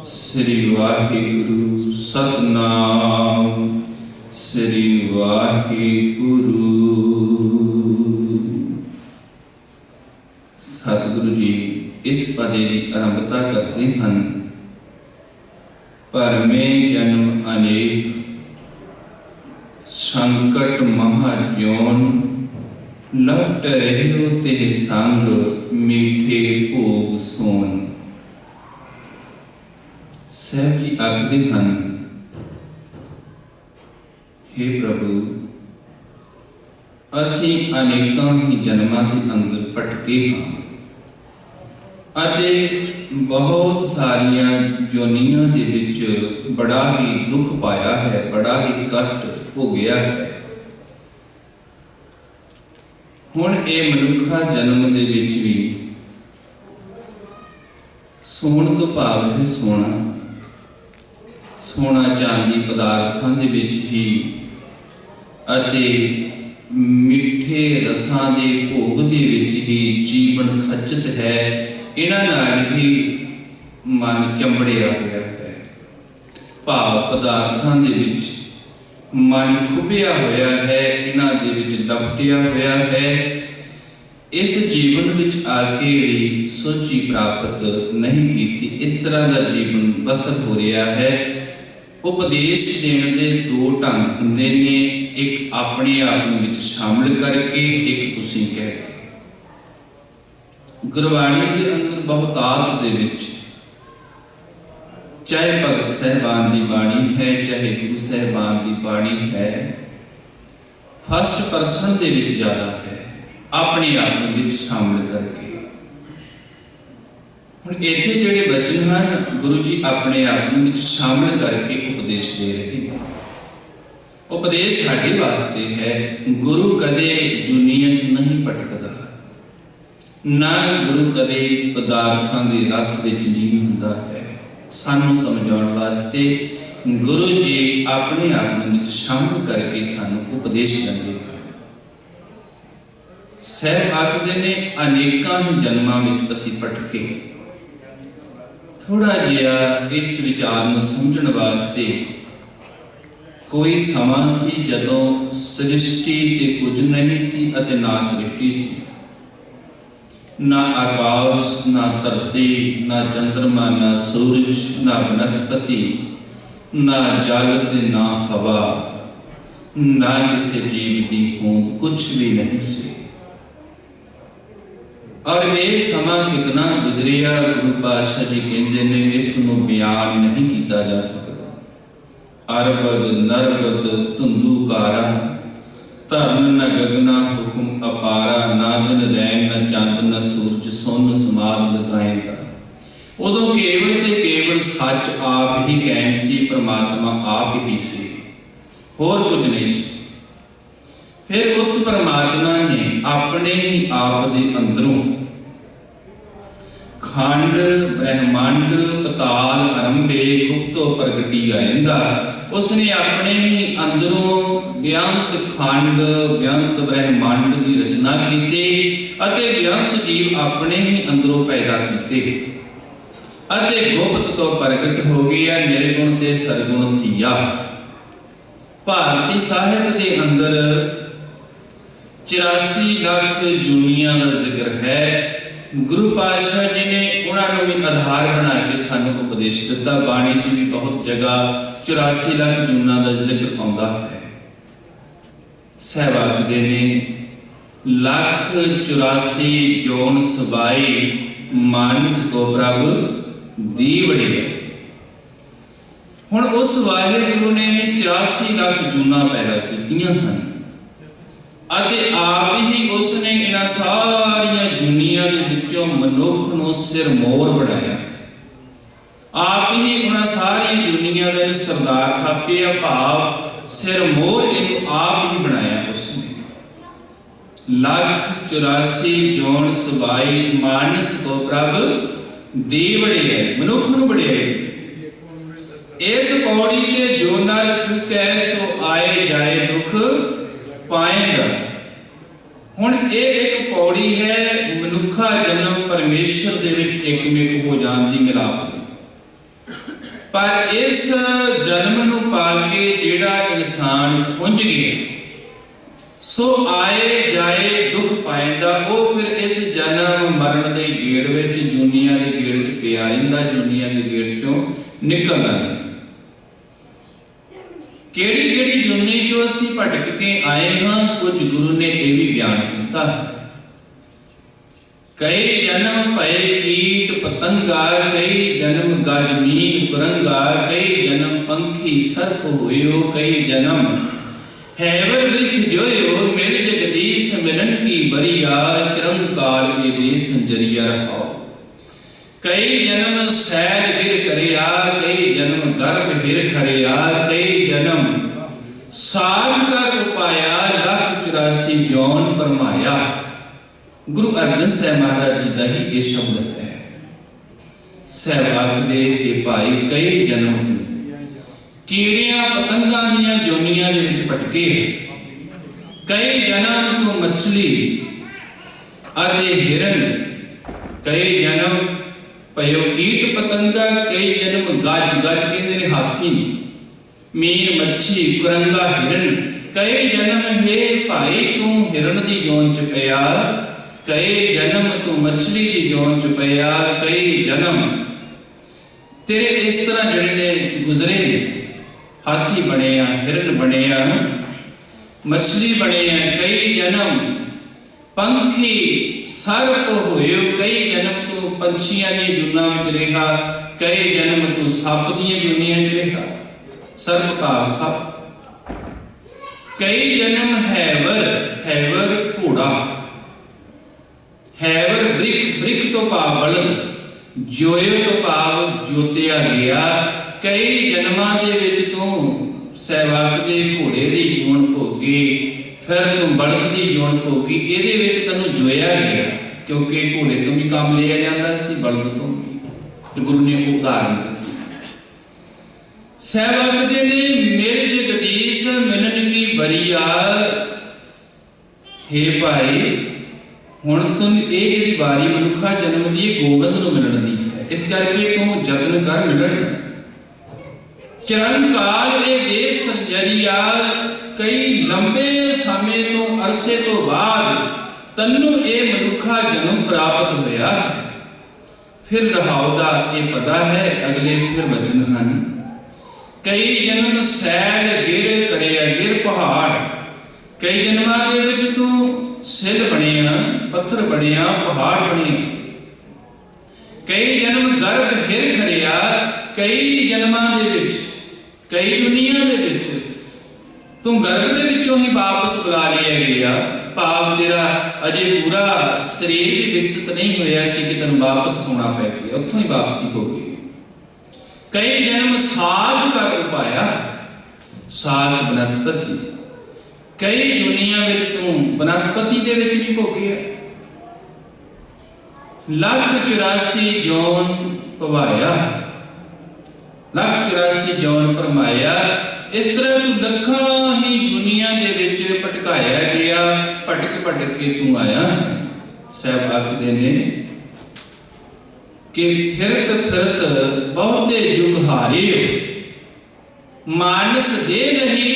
श्री वाहिगुरु सतनाम श्री वाहिगुरु। सतगुरु जी इस पदे की आरंभता करते हैं। परमे जन्म अनेक संकट महाजोन, लपट रहियो ते संग मीठे भोग सोन। साहब जी आखते हैं, हे प्रभु असी अनेकों ही जन्मां के अंदर भटके हाँ अते बहुत सारिया जोनियां दे विच बड़ा ही दुख पाया है, बड़ा ही कष्ट भोगिया है। हुण ये मनुखा जन्म दे विच भी सोण तो भाव है सोना, सोना चांदी पदार्थां दे विच ही अते मिठे रसां दे भोग दे विच ही जीवन खचत है। इन्हां नाल ही मन चंबड़िया होया है, भाव पदार्थां दे विच मन खुबिया होया है, इन्हां दे विच लपटिया होया है। इस जीवन विच आके भी सोची प्राप्त नहीं की। इस तरह का जीवन बसर हो रहा है। उपदेश देने के दो ढंग होंदे ने, एक अपने आप में शामिल करके, एक तुसीं कह के। गुरबाणी के अंदर बहुतात दे विच चाहे भगत साहबान की बाणी है, चाहे गुरु साहबान की बाणी है, फर्स्ट परसन दे विच ज़्यादा है, अपने आप में शामिल करके। हुण इत्थे जिहड़े वचन हैं गुरु जी अपने आप में शामिल करके उपदेश दे रहे हैं। उपदेश साडे वास्ते है। गुरु कदे दुनिया च नहीं भटकदा, ना गुरु कदे पदार्थां दे रस विच नहीं हुंदा है। सानू समझाउण वास्ते गुरु जी अपने आप में शामिल करके सानू उपदेश करते हैं। साहब आखदे ने अनेकां ही जन्मां विच असीं भटके। थोड़ा जिहा इस विचार नूं समझण वास्ते कोई समा सी जदों सृष्टि ते कुछ नहीं सी अते ना सृष्टि सी, ना आकाश, ना धरती, ना चंद्रमा, ना सूरज, ना वनस्पति, ना जल ते ना हवा, ना किसी जीव की होंद, कुछ भी नहीं सी। और ये समा कितना गुजरिया, गुरु पातशाह जी कहते ने इसनूं बयान नहीं किया जा सकता। अरबद नरबद धुंधुकारा, धरन न गगना हुक्म अपारा, ना दिन रैन न चंद न सूरज, सुन समाद लगाएगा। उदों केवल ते केवल सच आप ही कैम सी, परमात्मा आप ही सी, होर कुछ नहीं सी। फिर उस परमात्मा ने अपने ही आप दे अंदरों खंड ब्रह्मांड पताल आरंभे गुप्तो प्रगटी आइंदा, उसने अपने ही अंदरों बेअंत खंड बेअंत ब्रह्मांड की रचना की अते बेअंत जीव अपने ही अंदरों पैदा किए अते गुप्त तो प्रगट हो गया, निर्गुण ते सरगुण थिया। भारतीय साहित्य के अंदर 84 लाख जूनियां का जिक्र है। गुरु पातशाह जी ने उन्होंने भी आधार बना के सानू उपदेश दिता। बाणी च भी बहुत जगह 84 लाख जूना का जिक्र आता है। साहब आखदे ने लाख 84 जोन सबाई, मानस को प्रभ दी वड़े। हुण उस वाहिगुरु ने 84 लाख जूना पैदा कीतियां हन अते आप ही उसने इन्हां सारियां जुनियां दे विचों मनुख नूं सिर मोर बनाया। आप ही उन्हां सारियां जुनियां दे सरदार थापिया, भाव सिर मोर इनू आप ही बनाया उसने। लाख 84 जोन सबाई, मानस को प्रभ दी वड़िया, मनुख नूं वड़िया। इस पौड़ी ते जो नर चुकै सो आए जाए दुख पाएगा। हुण ये एक पौड़ी है मनुखा जन्म परमेश्वर दे विच एकमिक हो जाण दी मिलाप दी। पर इस जन्म नूं पा के जिहड़ा इंसान खुंझ गया सो आए जाए दुख पाएंदा, वो फिर इस जन्म मरण के गेड़ विच जूनिया के गेड़ च पिया रहिंदा, जूनिया के गेड़ चों निकलदा नहीं। केड़ी केड़ी जूनी चों असीं भटक के आए हाँ, कुछ गुरु ने यह भी बयान किया। कई जन्म भय कीट पतंगा, कई जन्म गजमीन कुरंगा, कई जन्म पंखी सर्प होयो, कई जन्म हैवर वृक्ष जोयो, मिल जगदीश मिलन की बरिया, चिरंकाल ये देश जरिया रहाओ। कई जन्म सैल गिर करिया, कई जन्म गर्भ हिर खरिया, कई जन्म साग कर उपाया, 184 जौन परमाया। गुरु अर्जन साहब महाराज जी का ही ये शब्द है। सहवाग दे हे भाई कई जन्म तू कीड़ियां पतंगां दियां जोनियां दे विच भटके, कई जन्म तू मछली आदि हिरन, कई जन्म पयो कीट पतंगा, कई जन्म गज गज कहंदे ने हाथी मीन मच्छी कुरंगा हिरन, कई जन्म हे भाई तू हिरन दी जोन च पिया, कई जन्म तू मछली दी जोन च पिया, कई जन्म तेरे इस तरह जिहड़े ने गुजरे ने, हाथी बने आ, हिरन बने आ, मछली बने आ, कई जन्म पंखी सर्प होयो, कई जन्म तू पंछियां दी जुन्ना विच रहा, कई जन्म तू सप दी जुनियां च रहा, सर्प भाव सप, कई जन्म हैवर, हैवर घोड़ा, हैवर ब्रिक, ब्रिक तो भाव बलद, जोयो तो भाव जोतिया गया। कई जन्मां दे विच तू सहवाग दे घोड़े दी जोन भोगी, फिर तू बलद दी जोन भोगी, इहदे विच तैनूं जोया गया क्योंकि घोड़े तो भी काम लिया जाता सी, बलद तो भी। गुरु ने उदाहरण दी। सहवाग दे ने मिल जगदीश मिलन की बरिया, हे भाई हुण तू ये जिहड़ी वारी मनुखा जन्म दी गोबिंद नूं मिलण दी है, इस करके तू जतन कर मिलण दा। चिरंकाल ये देश जरिया, कई लंबे समय तो अरसे तो बाद तन्नू ये मनुखा जन्म प्राप्त होया है। फिर रहाओ दा ये पता है, अगले फिर वचन हैं। कई जन्म सैल गिर करिया, गिर पहाड़, कई जन्मां दे विच तू सिल बनिया, पत्थर बनिया, पहाड़ बनिया, कई जन्म गर्भ हिर खरिया, कई जन्मां दे विच, कई दुनिया दे विच तू गर्भ दे विचों ही वापस बुला लिया गया। भाव तेरा अजे पूरा शरीर भी विकसित नहीं होया सी कि तेन वापस आना पै गया, उत्थों ही वापसी हो गई। कई जन्म साग कर उपाया, साग बनस्पति, कई दुनिया विच तू बनस्पति दे विच भी भोगिया। 184 जौन पवाया, 184 जौन परमाया। इस तरह तू लखां ही दुनिया दे विच भटकाया गया, भटक भटक के तू आया। साहब आखदे ने कि फिरत फिरत बहुते युग हारियो, मानस दे नहीं,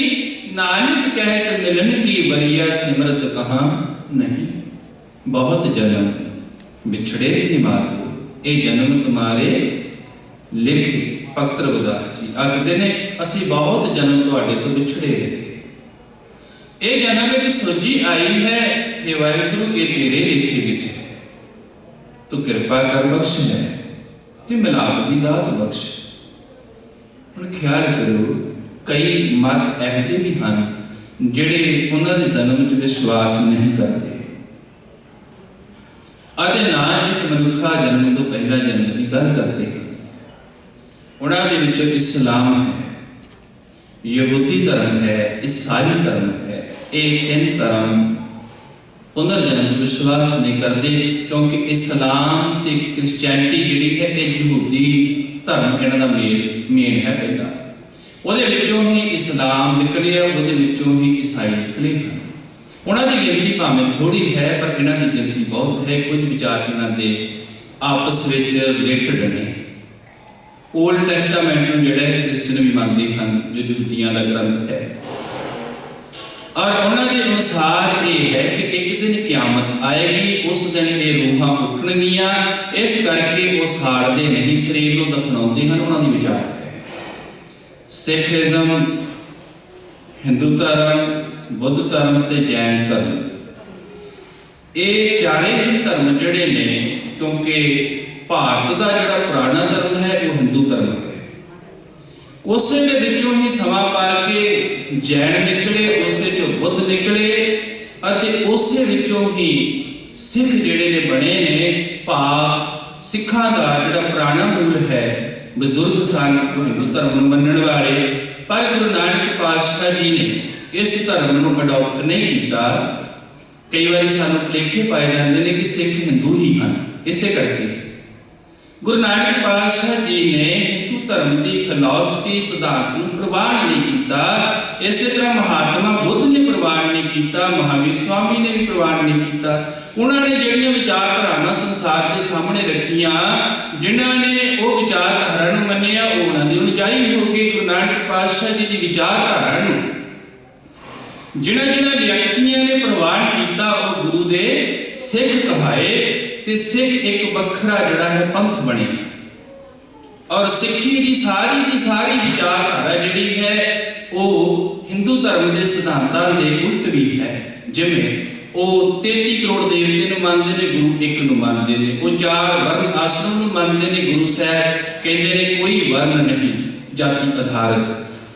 नानक कहत मिलन की बरिया, सिमरत कहाँ नहीं। बहुत जन्म बिछड़े थे मातो, ये जन्म तुम्हारे लिखे। भगत रविदास जी आखदे ने असी बहुत जन्म तुहाडे तो बिछड़े रहे, ये जन्म विच सोझी आई है, हे वाहिगुरू ये तेरे लेखे विच है, तू कृपा कर बख्श है ते मिलाप दी दात बख्श। हुण ख्याल करो कई मत ਇਹੋ ਜਿਹੇ भी हैं ਜਿਹੜੇ ਉਹਨਾਂ ਦੇ जन्म च विश्वास नहीं करते ਅਤੇ ना इस मनुखा जन्म तो पहला जन्म की गल करते हैं। उन्हां दे विच इस्लाम है, यहूदी धर्म है, ईसाई धर्म है। ये तीन धर्म पुनर्जन्म च विश्वास नहीं करते क्योंकि इस्लाम ते क्रिश्चियनिटी जिहड़ी है ये यहूदी धर्म इन्हां दा मेन है। पहला ਉਹਦੇ ਵਿੱਚੋਂ ही इस्लाम निकले, ਉਹਦੇ ਵਿੱਚੋਂ ही ईसाई निकले हैं। उन्हां दी गिनती भावें थोड़ी है पर इन्हां दी गिनती बहुत है। कुछ विचार इन्हां दे आपस विच रिलेटेड ने। ओल्ड टैस्टामेंट में जोड़ा है क्रिश्चियन भी मानते हैं जो यहूदियों का ग्रंथ है। और उन्होंने अनुसार ये है कि एक दिन क्यामत आएगी, उस दिन ये रूहां उठणगियां, इस करके वो साड़ते नहीं, शरीर को दफनाते हैं। उन्होंने विचार है सिखिज्म, हिंदू धर्म, बुद्ध धर्म ते जैन धर्म, ये चारे ही धर्म जिहड़े ने, क्योंकि भारत का जिहड़ा पुराना धर्म है वो हिंदू धर्म है, उस विचों ही समा पा के जैन निकले, उस बुद्ध निकले, उस विचों ही सिख जिहड़े ने बने ने। भाव सिखां का जिहड़ा पुराना मूल है, बजुर्ग सन हिंदू धर्म मनण वाले, पर गुरु नानक पातशाह जी ने इस धर्म को अडॉप्ट नहीं किया। कई बार सानू भुलेखे पाए जाते हैं कि सिख हिंदू ही हैं, इसे करके गुरु नानक पातशाह जी ने हिंदू धर्म की फिलॉसफी सिद्धांत को प्रवान नहीं किया। इस तरह महात्मा बुद्ध ने प्रवान नहीं किया, महावीर स्वामी ने भी प्रवान नहीं किया। उन्होंने जिहड़ियां विचारधारावां संसार के सामने रखियां, जिन्होंने वो विचारधारा नूं मन्निया, उन्होंने अनुयायी हो के गुरु नानक पातशाह जी की विचारधारा नूं जिन्हां व्यक्तियों ने प्रवान किया, वो गुरु दे सिख कहाए, ते सिख एक वखरा जिहड़ा है पंथ बने। और सिक्खी की सारी विचारधारा जिहड़ी है वो हिंदू धर्म के सिद्धांतां दे उल्ट भी है। जिवें वो 33 करोड़ देवते नूं मानते हैं, गुरु एक नूं मानते हैं, वो 4 वर्ण आश्रम नूं मानते हैं, गुरु साहब कहते हैं कोई वर्ण नहीं जाति आधारित,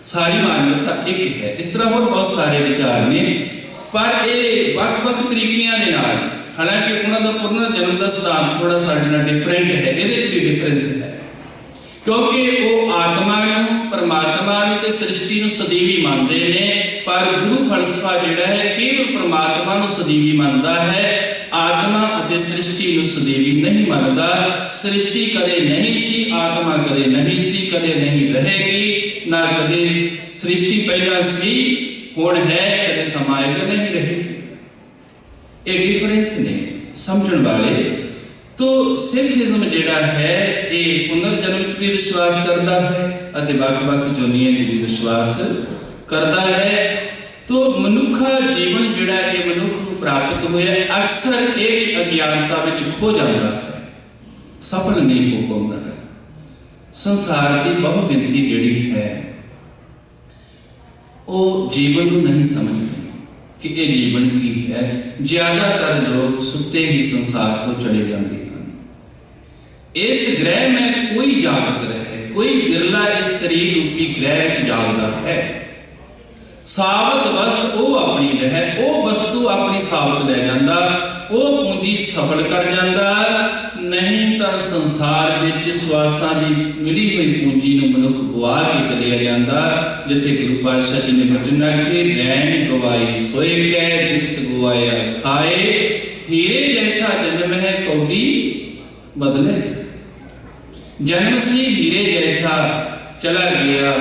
सारी मानवता एक है। इस तरह और बहुत सारे विचार ने, पर ये वख-वख तरीकिਆਂ ਦੇ ਨਾਲ, हालांकि उन्होंने पुनर जन्म का सिद्धांत थोड़ा साडे नाल डिफरेंट है, ये भी डिफरेंस है, क्योंकि वो आत्मा नूं, परमात्मा नूं ते सृष्टि नूं सदैवी मानते हैं। पर गुरु फलसफा जिहड़ा है केवल परमात्मा नूं सदैवी मानता है, आत्मा अते सृष्टि नूं सदैवी नहीं मानता। सृष्टि कदे नहीं सी, आत्मा कदे नहीं सी, कदे नहीं रहेगी, ना कदे सृष्टि पहला सी, हुण है, कदे समाएगा नहीं रहेगी। ये डिफरेंस ने समझण वाले। तो सिखिज्म जिहड़ा है ये पुनर्जन्म च भी विश्वास करता है अते वख-वख जोनियां च भी विश्वास करता है। तो मनुखा जीवन जिहड़ा ये मनुख नूं प्राप्त होया, अक्सर ये भी अज्ञानता विच खो जाता है, सफल नहीं हो पाता है। संसार की बहु गिनती जिहड़ी है वो जीवन को नहीं समझते कि ये जीवन की है। ज्यादातर लोग सुते ही संसार को चले जाते हैं। इस ग्रह में कोई जागत रहे, कोई बिरला इस शरीर रूपी ग्रह विच जागदा है। साबत वस्तु वो अपनी रहे, वो वस्तु अपनी साबत ले जाता, वो पूंजी सफल कर जाता, नहीं तो संसार विच श्वासां दी मिली हुई पूंजी नूं मनुख गवा के चलिया जाता। जिथे गुरु पातशाह जी ने वचन आखे, रैन गवाई सोए कै, दिवस गवाया खाए, हीरे जैसा जन्म है कौड़ी बदले गया। जन्म से हीरे जैसा चला गया,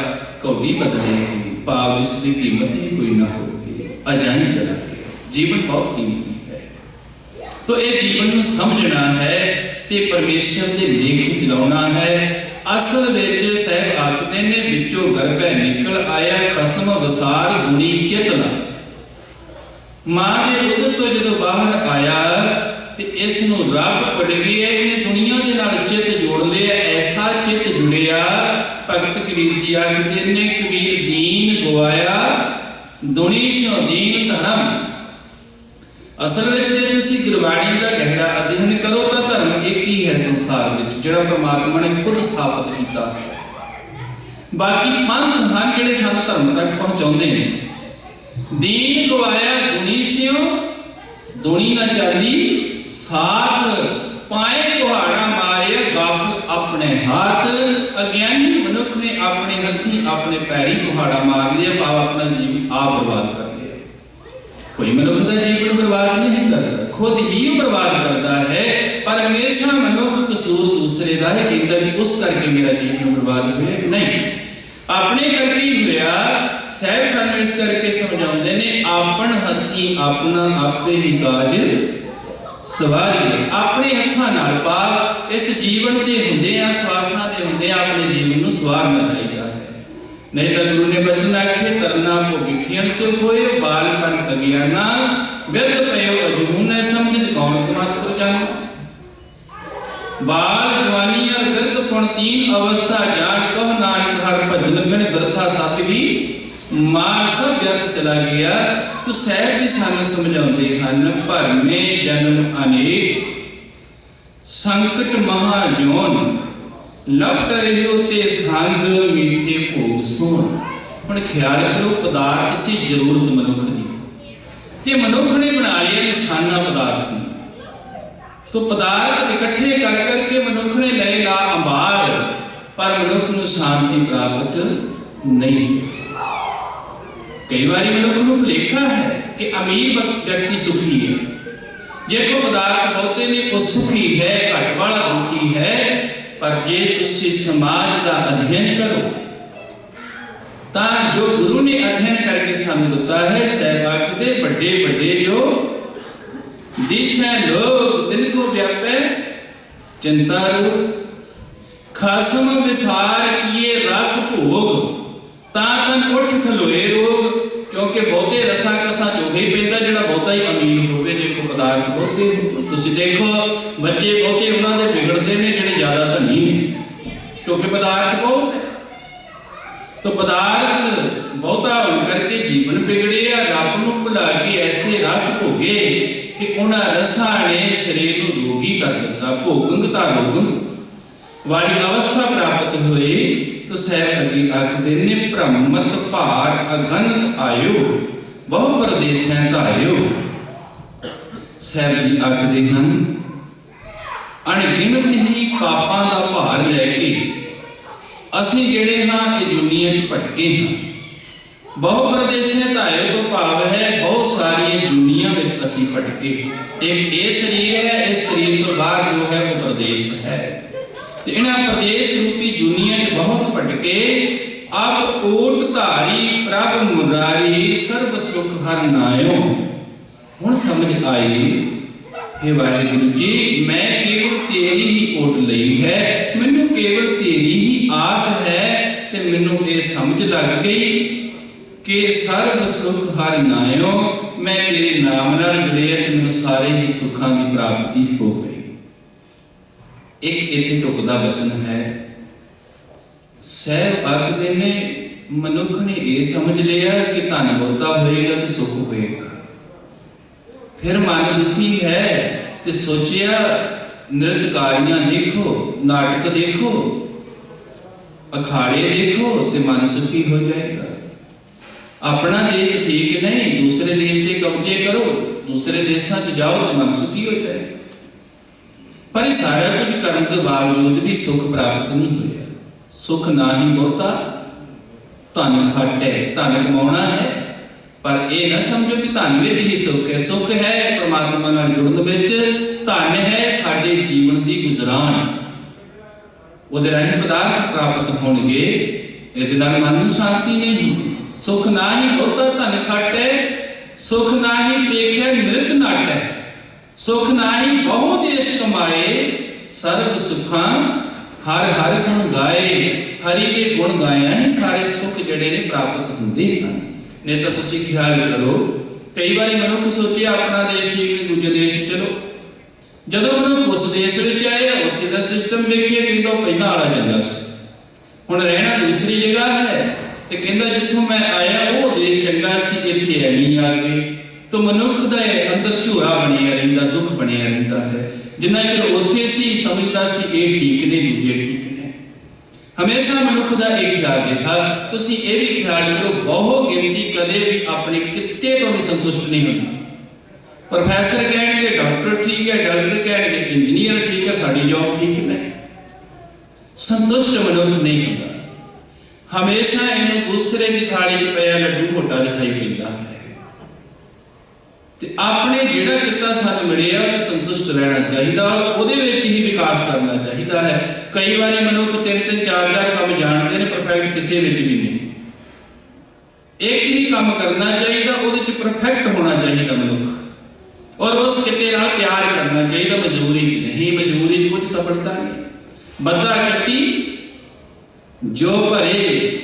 कौड़ी बदलेगी, भाव जिसकी कीमत ही कोई ना होगी, अजाई चला गया। जीवन बहुत कीमती है। तो ये जीवन को समझना है ते परमेश्वर के लेख चलाना है। असल विच साहब आखते ने, विचों गर्भे निकल आया खसम वसार गुणी चेतना। मां के उदर तो जो बाहर आया ते इसनूं रब पड़ गया, इन्हें दुनिया के नाल चित जोड़ लिया, ऐसा चित जुड़िया। भगत कबीर जी आखते ने, कबीर दीन गवाया दुनी सो दीन धर्म। असल में जे तुसी गुरबाणी का गहरा अध्ययन करो तो धर्म एक ही है संसार में, जिहड़ा परमात्मा ने खुद स्थापित किया है। बाकी पंथ हैं जिहड़े सानू धर्म तक पहुंचाउंदे ने। दीन गवाया दुनी सिओ, दुनी ना चाली साथ, पाए कुहाड़ा मारे गाफल अपने हाथ। अज्ञानी मनुख ने अपने हथी अपने पैरी कुहाड़ा मार लिया, भाव अपना जीवन आप बर्बाद कर लिया। कोई मनुख का जीवन बर्बाद नहीं करता, खुद ही बर्बाद करता है। पर हमेशा मनुख कसूर दूसरे का है, कहता कि उस करके मेरा जीवन बर्बाद हुआ, नहीं, अपने करके ही हुआ। साहब सानू इस करके समझाते ने, आपन हथी अपना आपे ही काज ਸਵਾਰੀਏ ਆਪਣੇ ਹੱਥਾਂ ਨਾਲ ਪਾਪ ਇਸ ਜੀਵਨ ਦੇ ਹੁੰਦਿਆਂ ਸਵਾਸਾਂ ਦੇ ਹੁੰਦਿਆਂ ਆਪਣੇ ਜੀਵਨ ਨੂੰ ਸਵਾਰਨਾ ਚਾਹੀਦਾ ਹੈ। ਨਹੀਂ ਤਾਂ ਗੁਰੂ ਨੇ ਬਚਨ ਆਖੇ ਤਰਨਾ ਭੋਗਿਖਿਆਨ ਸੁਖ ਹੋਏ ਬਾਲਪਨ ਅਗਿਆਨਾ ਬਿਰਧ ਪਇਓ ਅਜੂਨ ਸਮਝਿਤ ਕੌਣ ਕਮਾਤੁਰ ਜਾਣਾ। ਬਾਲ ਜਵਾਨੀ ਅਰ ਬਿਰਧ ਪੁਣ ਤੀਨ ਅਵਸਥਾ ਜਾਣ ਕਹੁ ਨਾਨਕ ਹਰ ਭਜਨ ਬਿਨ ਬਿਰਥਾ ਸਭ ਹੀ ਮਾਨ ਸਭ ਵਿਅਰਥ ਚਲਾ ਗਿਆ। ਤੋ ਸਾਹਿਬ ਜੀ ਸਾਨੂੰ ਸਮਝਾਉਂਦੇ ਹਨ ਭਰਮੇ ਜਨਮ ਅਨੇਕ ਸੰਕਟ ਮਹਾ ਜੋਨ ਲਪਟ ਰਹਿਓ ਤੇ ਸੰਗ ਮੀਠੇ ਭੋਗ ਸੋਣ। ਹੁਣ ਖਿਆਲ ਕਰੋ ਪਦਾਰਥ ਸੀ ਜ਼ਰੂਰਤ ਮਨੁੱਖ ਦੀ ਤੇ ਮਨੁੱਖ ਨੇ ਬਣਾ ਲਿਆ ਨਿਸ਼ਾਨਾ ਪਦਾਰਥ ਨੂੰ। ਤੋ ਪਦਾਰਥ ਇਕੱਠੇ ਕਰ ਕਰਕੇ ਮਨੁੱਖ ਨੇ ਲੈ ਲਾ ਅੰਬਾਰ ਪਰ ਮਨੁੱਖ ਨੂੰ ਸ਼ਾਂਤੀ ਪ੍ਰਾਪਤ ਨਹੀਂ। ਕਈ ਵਾਰੀ ਮਨੁੱਖ ਨੂੰ ਭੁਲੇਖਾ ਹੈ ਕਿ ਅਮੀਰ ਵਿਅਕਤੀ ਸੁਖੀ ਹੈ, ਜੇ ਕੋਈ ਪਦਾਰਥ ਬਹੁਤੇ ਨੇ ਉਹ ਸੁਖੀ ਹੈ, ਘੱਟ ਵਾਲਾ ਦੁਖੀ ਹੈ। ਪਰ ਜੇ ਤੁਸੀਂ ਸਮਾਜ ਦਾ ਅਧਿਐਨ ਕਰੋ ਤਾਂ ਜੋ ਗੁਰੂ ਨੇ ਅਧਿਐਨ ਕਰਕੇ ਸਾਨੂੰ ਦਿੱਤਾ ਹੈ, ਸਾਹਿਬ ਆਖਦੇ ਵੱਡੇ ਵੱਡੇ ਜੋ ਦਿਸੈ ਲੋਕ ਤਿਨ ਕੋ ਵਿਆਪੈ ਚਿੰਤਾ ਰੂਪ ਖਸਮ ਵਿਸਾਰ ਕੀਏ ਰਸ ਭੋਗ ਤਾਂ ਤਨ ਉੱਠ ਖਲੋਏ ਰੋਗ। ਕਿਉਂਕਿ ਬਹੁਤੇ ਰਸਾਂ ਕਸਾਂ ਚ ਉਹੀ ਪੈਂਦਾ ਜਿਹੜਾ ਬਹੁਤਾ ਹੀ ਅਮੀਰ ਹੋਵੇ। ਜੇ ਕੋਈ ਪਦਾਰਥ ਬਹੁਤੇ ਤੁਸੀਂ ਦੇਖੋ ਬੱਚੇ ਬਹੁਤੇ ਉਹਨਾਂ ਦੇ ਵਿਗੜਦੇ ਨੇ ਜਿਹੜੇ ਜ਼ਿਆਦਾ ਧਨੀ ਨੇ, ਕਿਉਂਕਿ ਪਦਾਰਥ ਬਹੁਤ ਹੈ। ਤੋ ਪਦਾਰਥ ਬਹੁਤਾ ਹੋਣ ਕਰਕੇ ਜੀਵਨ ਵਿਗੜਿਆ, ਰੱਬ ਨੂੰ ਭੁਲਾ ਕੇ ਐਸੇ ਰਸ ਭੋਗੇ ਕਿ ਉਹਨਾਂ ਰਸਾਂ ਨੇ ਸਰੀਰ ਨੂੰ ਰੋਗੀ ਕਰ ਦਿੱਤਾ। ਭੋਗੰਗਤਾ ਰੋਗੰਗ ਵਾਲੀ ਅਵਸਥਾ ਪ੍ਰਾਪਤ ਹੋਈ। ਤੋ ਸਾਹਿਬ ਅੱਗੇ ਆਖਦੇ ਨੇ ਭ੍ਰਮਤ ਭਾਰ ਅਗਨਤ ਆਇਓ ਬਹੁ ਪਰਦੇਸਾਂ ਧਾਇਓ। ਸਾਹਿਬ ਜੀ ਆਖਦੇ ਹਨ ਅਣਗਿਣਤ ਹੀ ਪਾਪਾਂ ਦਾ ਭਾਰ ਲੈ ਕੇ ਅਸੀਂ ਜਿਹੜੇ ਹਾਂ ਇਹ ਦੁਨੀਆ 'ਚ ਭਟਕੇ ਹਾਂ। ਬਹੁ ਪਰਦੇਸਾਂ ਧਾਇਓ ਤੋਂ ਭਾਵ ਹੈ ਬਹੁਤ ਸਾਰੀਆਂ ਦੁਨੀਆਂ ਵਿੱਚ ਅਸੀਂ ਭਟਕੇ। ਇੱਕ ਇਹ ਸਰੀਰ ਹੈ, ਇਸ ਸਰੀਰ ਤੋਂ ਬਾਅਦ ਜੋ ਹੈ ਉਹ ਪ੍ਰਦੇਸ਼ ਹੈ ਤੇ ਇਹਨਾਂ ਪ੍ਰਦੇਸ਼ ਰੂਪੀ ਦੁਨੀਆ 'ਚ ਬਹੁਤ ਭਟਕੇ। ਅਬ ਓਟ ਧਾਰੀ ਪ੍ਰਭ ਮੁਰਾਰੀ ਸਰਬ ਸੁਖ ਹਰ ਨਾਇਓ। ਹੁਣ ਸਮਝ ਆਈ हे ਵਾਹਿਗੁਰੂ ਜੀ ਮੈਂ ਕੇਵਲ ਤੇਰੀ ਹੀ ਓਟ ਲਈ ਹੈ, ਮੈਨੂੰ ਕੇਵਲ ਤੇਰੀ ਹੀ ਆਸ ਹੈ ਤੇ ਮੈਨੂੰ ਇਹ ਸਮਝ ਲੱਗ ਗਈ ਕਿ ਸਰਬ ਸੁਖ ਹਰ ਨਾਇਓ। ਮੈਂ ਤੇਰੇ ਨਾਮ ਨਾਲ ਜੁੜਿਆ ਤੇ ਮੈਨੂੰ ਸਾਰੇ ਹੀ ਸੁੱਖਾਂ ਦੀ ਪ੍ਰਾਪਤੀ ਹੋ ਗਈ। ਇੱਕ ਇੱਥੇ ਟੁਕਦਾ ਬਚਨ ਹੈ। ਸਾਹਿਬ ਆਖਦੇ ਨੇ ਮਨੁੱਖ ਨੇ ਇਹ ਸਮਝ ਲਿਆ ਕਿ ਧਨ ਬਹੁਤਾ ਹੋਏਗਾ ਤੇ ਸੁੱਖ ਹੋਏਗਾ। ਫਿਰ ਮਨ ਦੁਖੀ ਹੈ ਤੇ ਸੋਚਿਆ ਨ੍ਰਿਤਕਾਰੀਆਂ ਦੇਖੋ, ਨਾਟਕ ਦੇਖੋ, ਅਖਾੜੇ ਦੇਖੋ ਤੇ ਮਨ ਸੁਖੀ ਹੋ ਜਾਏਗਾ। ਆਪਣਾ ਦੇਸ਼ ਠੀਕ ਨਹੀਂ, ਦੂਸਰੇ ਦੇਸ਼ ਤੇ ਕਬਜ਼ੇ ਕਰੋ, ਦੂਸਰੇ ਦੇਸ਼ਾਂ 'ਚ ਜਾਓ ਤੇ ਮਨ ਸੁਖੀ ਹੋ ਜਾਏਗਾ। ਪਰ ਇਹ ਸਾਰਾ ਕੁਝ ਕਰਨ ਦੇ ਬਾਵਜੂਦ ਵੀ ਸੁੱਖ ਪ੍ਰਾਪਤ ਨਹੀਂ ਹੋਇਆ। ਸੁੱਖ ਨਾ ਹੀ ਬਹੁਤਾ, ਧਨ ਘੱਟ ਹੈ, ਧਨ ਕਮਾਉਣਾ ਹੈ ਪਰ ਇਹ ਨਾ ਸਮਝੋ ਕਿ ਧਨ ਵਿੱਚ ਹੀ ਸੁੱਖ ਹੈ। ਸੁੱਖ ਹੈ ਪ੍ਰਮਾਤਮਾ ਨਾਲ ਜੁੜਨ ਵਿੱਚ, ਧਨ ਹੈ ਸਾਡੇ ਜੀਵਨ ਦੀ ਗੁਜ਼ਰਾਨ। ਉਹਦੇ ਰਾਹੀਂ ਪਦਾਰਥ ਪ੍ਰਾਪਤ ਹੋਣਗੇ, ਇਹਦੇ ਨਾਲ ਮਨ ਨੂੰ ਸ਼ਾਂਤੀ ਨਹੀਂ ਹੁੰਦੀ। ਸੁੱਖ ਨਾ ਹੀ ਬਹੁਤਾ, ਧਨ ਘੱਟ ਹੈ, ਸੁੱਖ ਨਾ ਹੀ ਵੇਖਿਆ ਨਿਰਤ ਨਟ ਹੈ, ਸੁਖ ਨਾਹੀ ਬਹੁ ਦੇਸ਼ ਕਮਾਏ ਸਰਬ ਸੁਖਾਂ ਹਰ ਹਰ ਗੁਣ ਗਾਏ। ਹਰੀ ਦੇ ਗੁਣ ਗਾਇਆ ਹੀ ਸਾਰੇ ਸੁੱਖ ਜਿਹੜੇ ਨੇ ਪ੍ਰਾਪਤ ਹੁੰਦੇ ਹਨ। ਨਹੀਂ ਤਾਂ ਤੁਸੀਂ ਖਿਆਲ ਕਰੋ ਕਈ ਵਾਰੀ ਮਨੁੱਖ ਸੋਚੇ ਆਪਣਾ ਦੇਸ਼ ਠੀਕ ਨਹੀਂ, ਦੂਜੇ ਦੇਸ਼ 'ਚ ਚਲੋ। ਜਦੋਂ ਮਨੁੱਖ ਉਸ ਦੇਸ਼ ਵਿੱਚ ਆਇਆ ਉੱਥੇ ਦਾ ਸਿਸਟਮ ਵੇਖੀਏ ਕਹਿੰਦਾ ਪਹਿਲਾਂ ਵਾਲਾ ਚੰਗਾ ਸੀ, ਹੁਣ ਰਹਿਣਾ ਦੂਸਰੀ ਜਗ੍ਹਾ ਹੈ ਤੇ ਕਹਿੰਦਾ ਜਿੱਥੋਂ ਮੈਂ ਆਇਆ ਉਹ ਦੇਸ਼ ਚੰਗਾ ਸੀ, ਇੱਥੇ ਐਵੇਂ ਆ ਗਏ। ਤੋ ਮਨੁੱਖ ਦਾ ਅੰਦਰ ਝੂਰਾ ਬਣਿਆ ਰਹਿੰਦਾ, ਦੁੱਖ ਬਣਿਆ ਰਹਿੰਦਾ ਹੈ। ਜਿੰਨਾ ਚਿਰ ਉੱਥੇ ਸੀ ਸਮਝਦਾ ਸੀ ਇਹ ਠੀਕ ਨੇ, ਦੂਜੇ ਠੀਕ ਨੇ। ਹਮੇਸ਼ਾ ਮਨੁੱਖ ਦਾ ਇਹ ਖਿਆਲ ਰਿਹਾ। ਤੁਸੀਂ ਇਹ ਵੀ ਖਿਆਲ ਕਰੋ ਬਹੁ ਗਿਣਤੀ ਕਦੇ ਵੀ ਆਪਣੇ ਕਿੱਤੇ ਤੋਂ ਵੀ ਸੰਤੁਸ਼ਟ ਨਹੀਂ ਹੁੰਦੀ। ਪ੍ਰੋਫੈਸਰ ਕਹਿਣਗੇ ਡਾਕਟਰ ਠੀਕ ਹੈ, ਡਾਕਟਰ ਕਹਿਣਗੇ ਇੰਜੀਨੀਅਰ ਠੀਕ ਹੈ, ਸਾਡੀ ਜੌਬ ਠੀਕ ਨਹੀਂ। ਸੰਤੁਸ਼ਟ ਮਨੁੱਖ ਨਹੀਂ ਹੁੰਦਾ। ਹਮੇਸ਼ਾ ਇਹਨੂੰ ਦੂਸਰੇ ਦੀ ਥਾਲੀ 'ਚ ਪਿਆ ਲੱਡੂ ਮੋਟਾ ਦਿਖਾਈ ਪੈਂਦਾ ਹੈ ਤੇ ਆਪਣੇ ਜਿਹੜਾ ਕਿੱਤਾ ਸਾਨੂੰ ਮਿਲਿਆ ਉਹ 'ਚ ਸੰਤੁਸ਼ਟ ਰਹਿਣਾ ਚਾਹੀਦਾ, ਉਹਦੇ ਵਿੱਚ ਹੀ ਵਿਕਾਸ ਕਰਨਾ ਚਾਹੀਦਾ ਹੈ। ਕਈ ਵਾਰੀ ਮਨੁੱਖ 3-3 4-4 ਕੰਮ ਜਾਣਦੇ ਨੇ, ਪਰਫੈਕਟ ਕਿਸੇ ਵਿੱਚ ਵੀ ਨਹੀਂ। ਇੱਕ ਹੀ ਕੰਮ ਕਰਨਾ ਚਾਹੀਦਾ, ਉਹਦੇ 'ਚ ਪਰਫੈਕਟ ਹੋਣਾ ਚਾਹੀਦਾ ਮਨੁੱਖ। और उस किते नाल प्यार करना चाहिए, मजबूरी च नहीं। मजबूरी च कुछ सफलता नहीं। बद्दा चट्टी जो भरे,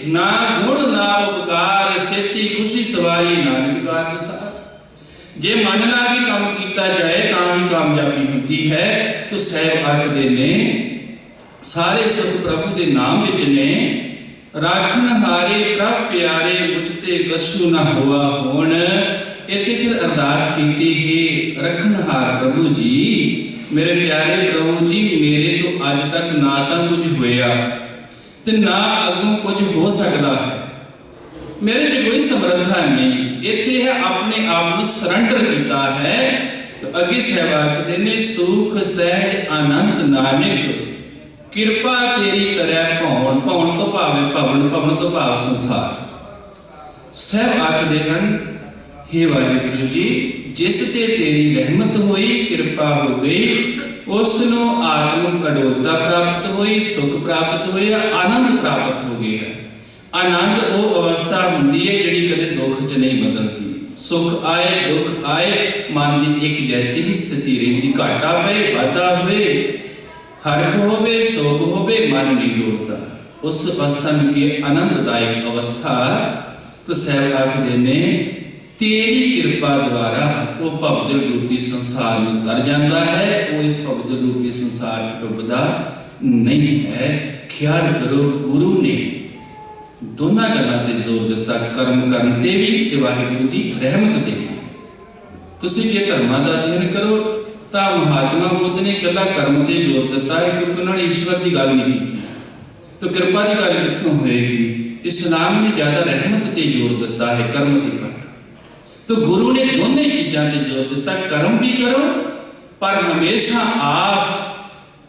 ना गुण ना उपकार, सेती खुशी सवारी नानक कारज सार। जे मन ना भी काम किया जाए तां ही कामयाबी होती है। तो साहब आखदे ने सारे सुख प्रभु के नाम विच ने। राखन हारे प्रभ प्यारे, मुझते कछु ना हुआ होण। इत्थे फिर अरदास कीती है, रखनहार प्रभु जी, मेरे प्यारे प्रभु जी, मेरे तो अज तक ना तो कुछ होया ते ना अगों कुछ हो सकता है। मेरे च कोई समर्था नहीं। इत्थे है अपने आप को सरंडर किया है। तो अगे साहब आखदे ने सुख सहज आनंद नानक, किरपा तेरी तरह भौण। भौण तो भावे भवन, भवन तो भाव संसार। साहब आखदे हन, हे वाहिगुरु जी, जिस ते तेरी रहमत हुई, कृपा हो गई, उसनों आत्मिक अडोलता प्राप्त हुई, सुख प्राप्त होया, आनंद प्राप्त हो गया। आनंद वो अवस्था होंदी है जिहड़ी कदे दुख च नहीं बदलती। सुख आए दुख आए, मन की एक जैसी ही स्थिति रहिंदी। घाटा पे वाधा हुए, हर्ख होवे सोग होवे, मन नहीं डोलता। उस अवस्था में की आनंददायक अवस्था। तो साहब आखदे ने तेरी कृपा द्वारा वो भवजल रूपी संसार में तर जाता है। वो इस भवजल रूपी संसार डुबदा नहीं है। ख्याल करो, गुरु ने दोनों गल्लां ते जोर दिता, कर्म करन ते भी ते वाहिगुरु दी रहमत ते भी। तुसीं जे धर्मां दा अध्ययन करो तो महात्मा बुद्ध ने कला कर्म ते जोर दिता है, क्योंकि उन्होंने ईश्वर की गल नहीं की। तो कृपा की गल कित्थों होएगी? इस्लाम ने ज्यादा रहमत ते जोर दिता है, कर्म ते घट। तो गुरु ने दोनों चीज़ों पर जोर दिता, कर्म भी करो पर हमेशा आस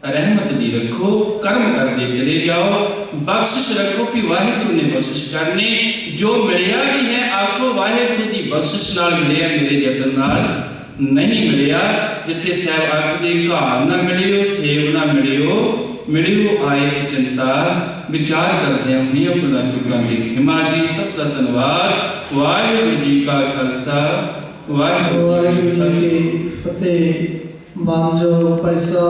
रहमत दी रखो, कर्म करते चले जाओ, बख्शिश रखो कि वाहिगुरु ने बख्शिश करनी। जो मिलिया भी है आखो वाहिगुरु की बख्शिश नाल मिलिया, मेरे जतन नाल नहीं मिलिया। जिथे साहब आखदे घाल ना मिलियो, सेव ना मिलियो, मिलियो आए की चिंता। विचार करते हुए अपना चुकां की खिमा जी। सब का धन्यवाद। वाहिगुरु जी का खालसा, वाहिगुरु जी की फतेह। मांजो पैसा